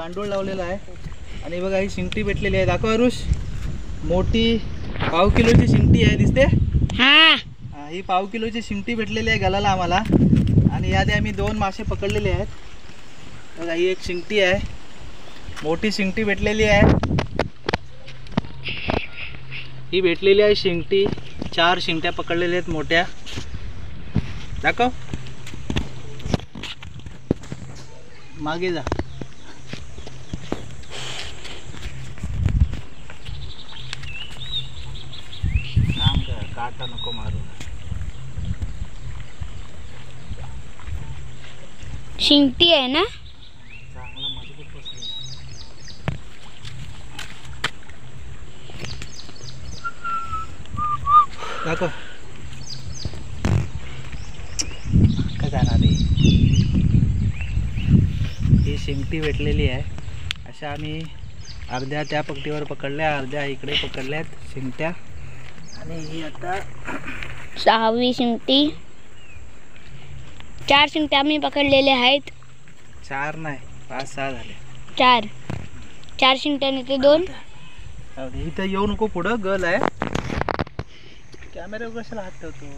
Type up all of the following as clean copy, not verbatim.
गांडूळ लावलेला आहे आणि बघा ही शिंगटी भेटलेली आहे. दाखव अरुष, मोठी पाव किलोची शिंगटी आहे, दिसते? हा, ही पाव किलोची शिंगटी भेटलेली आहे गलाला आम्हाला. आणि याआधी आम्ही 2 मासे पकडलेले आहेत. बघा ही एक शिंगटी आहे, मोठी शिंगटी भेटलेली आहे. ही भेटलेली आहे शिंगटी. 4 शिंगट्या पकडलेल्या आहेत मोठ्या. दाखव, मागे जा. काटा नको मारू. शिंगटी आहे ना? चांगला मजबूत बसलेला. दाखव का जाणार आहे. ही शिंगटी भेटलेली आहे. अशा आम्ही अर्ध्या त्या पट्टीवर पकडल्या, अर्ध्या इकडे पकडल्यात शिंगट्या. आणि ही आता 6वी शिंगटी. 4 शिंगट्या आम्ही पकडलेले आहेत. 4 नाही, 5-6 झाले. 4 शिंगट्याने ते 2. इथं येऊ नको, पुढं गल आहे. कॅमेऱ्यावर कशाला हात ठेवतो?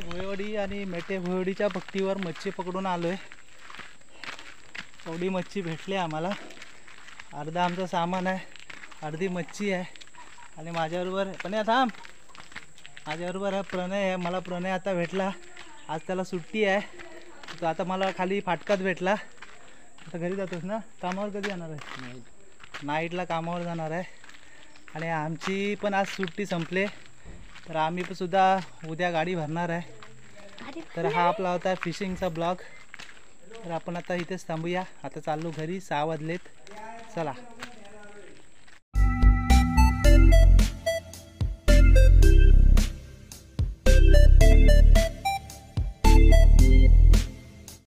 भोयवडी आणि मेटे भोयवडीच्या पट्टीवर मच्छी पकडून आलोय. एवढी मच्छी भेटली आम्हाला. अर्धा आमचं सामान आहे, अर्धी मच्छी आहे. आणि माझ्याबरोबर पण थांब, माझ्याबरोबर आहे प्रणय आहे. मला प्रणय आता भेटला. आज त्याला सुट्टी आहे, तो आता मला खाली फाटकाच भेटला. आता घरी जातोस ना? कामावर कधी जाणार आहे? नाईटला कामावर जाणार आहे. आणि आमची पण आज सुट्टी संपले, तर आम्ही पण सुद्धा उद्या गाडी भरणार आहे. तर हा आपला होता फिशिंगचा ब्लॉग. तर आपण आता इथेच थांबूया. आता चाललो घरी, 6 वाजलेत. चला.